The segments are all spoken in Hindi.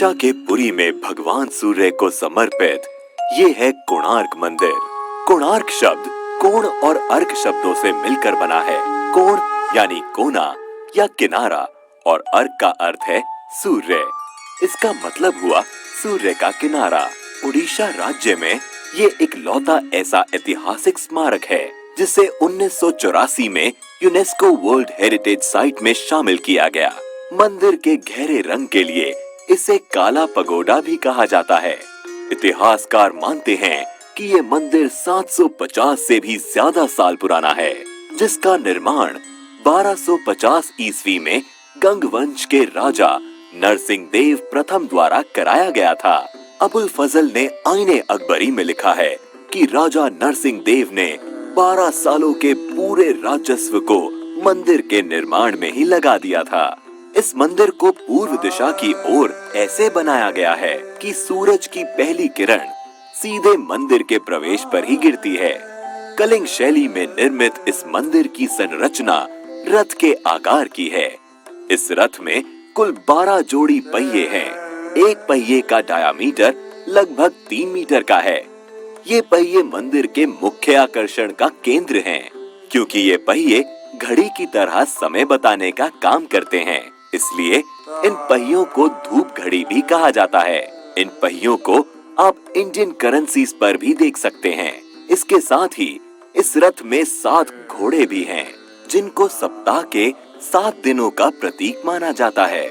ओडिशा के पुरी में भगवान सूर्य को समर्पित ये है कोणार्क मंदिर। कोणार्क शब्द कोण और अर्क शब्दों से मिलकर बना है। कोण यानी कोना या किनारा और अर्क का अर्थ है सूर्य। इसका मतलब हुआ सूर्य का किनारा। ओडिशा राज्य में ये इकलौता ऐसा ऐतिहासिक स्मारक है जिसे 1984 में यूनेस्को वर्ल्ड हेरिटेज साइट में शामिल किया गया। मंदिर के गहरे रंग के लिए इसे काला पगोडा भी कहा जाता है। इतिहासकार मानते हैं कि ये मंदिर 750 से भी ज्यादा साल पुराना है, जिसका निर्माण 1250 ईस्वी में गंग वंश के राजा नरसिंह देव प्रथम द्वारा कराया गया था। अबुल फजल ने आईने अकबरी में लिखा है कि राजा नरसिंह देव ने 12 सालों के पूरे राजस्व को मंदिर के निर्माण में ही लगा दिया था। इस मंदिर को पूर्व दिशा की ओर ऐसे बनाया गया है कि सूरज की पहली किरण सीधे मंदिर के प्रवेश पर ही गिरती है। कलिंग शैली में निर्मित इस मंदिर की संरचना रथ के आकार की है। इस रथ में कुल 12 जोड़ी पहिए हैं। एक पहिए का डायामीटर लगभग 3 मीटर का है। ये पहिए मंदिर के मुख्य आकर्षण का केंद्र हैं, क्योंकि ये पहिए घड़ी की तरह समय बताने का काम करते हैं। इसलिए इन पहियों को धूप घड़ी भी कहा जाता है। इन पहियों को आप इंडियन करेंसीज पर भी देख सकते हैं। इसके साथ ही इस रथ में 7 घोड़े भी हैं, जिनको सप्ताह के 7 दिनों का प्रतीक माना जाता है।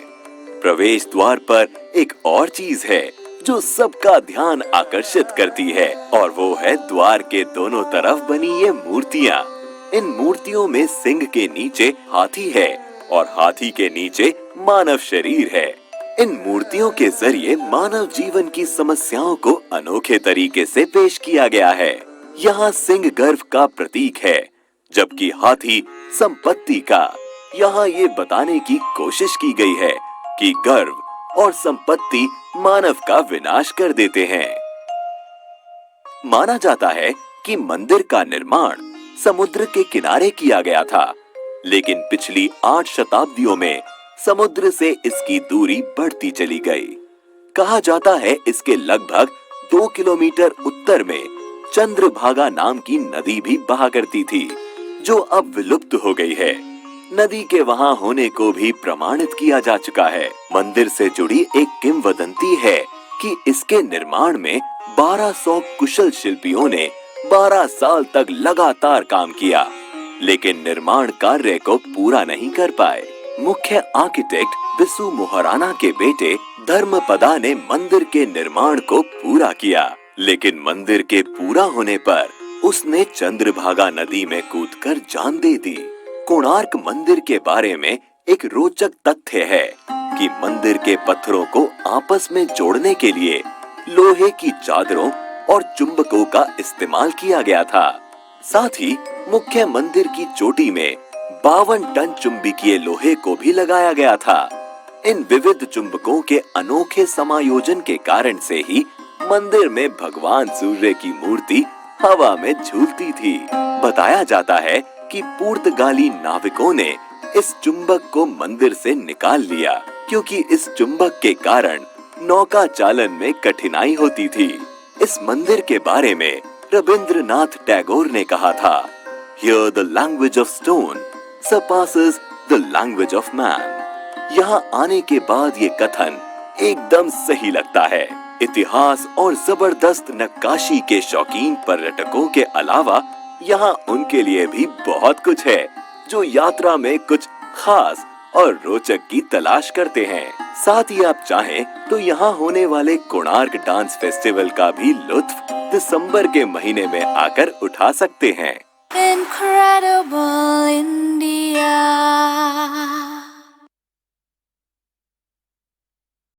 प्रवेश द्वार पर एक और चीज है जो सबका ध्यान आकर्षित करती है, और वो है द्वार के दोनों तरफ बनी ये मूर्तियाँ। इन मूर्तियों में सिंह के नीचे हाथी है और हाथी के नीचे मानव शरीर है। इन मूर्तियों के जरिए मानव जीवन की समस्याओं को अनोखे तरीके से पेश किया गया है। यहाँ सिंह गर्व का प्रतीक है, जबकि हाथी संपत्ति का। यहाँ ये बताने की कोशिश की गई है कि गर्व और संपत्ति मानव का विनाश कर देते हैं। माना जाता है कि मंदिर का निर्माण समुद्र के किनारे किया गया था, लेकिन पिछली 8 शताब्दियों में समुद्र से इसकी दूरी बढ़ती चली गई। कहा जाता है इसके लगभग 2 किलोमीटर उत्तर में चंद्रभागा नाम की नदी भी बहा करती थी, जो अब विलुप्त हो गई है। नदी के वहां होने को भी प्रमाणित किया जा चुका है। मंदिर से जुड़ी एक किंवदंती है कि इसके निर्माण में 1200 कुशल शिल्पियों ने 12 साल तक लगातार काम किया, लेकिन निर्माण कार्य को पूरा नहीं कर पाए। मुख्य आर्किटेक्ट बिसु मोहराना के बेटे धर्मपदा ने मंदिर के निर्माण को पूरा किया, लेकिन मंदिर के पूरा होने पर उसने चंद्रभागा नदी में कूदकर जान दे दी। कोणार्क मंदिर के बारे में एक रोचक तथ्य है कि मंदिर के पत्थरों को आपस में जोड़ने के लिए लोहे की चादरों और चुंबकों का इस्तेमाल किया गया था। साथ ही मुख्य मंदिर की चोटी में 52 टन चुंबकीय लोहे को भी लगाया गया था। इन विविध चुंबकों के अनोखे समायोजन के कारण से ही मंदिर में भगवान सूर्य की मूर्ति हवा में झूलती थी। बताया जाता है कि पुर्तगाली नाविकों ने इस चुंबक को मंदिर से निकाल लिया, क्योंकि इस चुंबक के कारण नौका चालन में कठिनाई होती थी। इस मंदिर के बारे में रविंद्रनाथ टैगोर ने कहा था, Here the language of stone surpasses the language of man। यहाँ आने के बाद ये कथन एकदम सही लगता है। इतिहास और जबरदस्त नक्काशी के शौकीन पर्यटकों के अलावा यहाँ उनके लिए भी बहुत कुछ है, जो यात्रा में कुछ खास और रोचक की तलाश करते हैं। साथ ही आप चाहें तो यहाँ होने वाले कोणार्क डांस फेस्टिवल का भी लुत्फ दिसंबर के महीने में आकर उठा सकते हैं। Incredible India।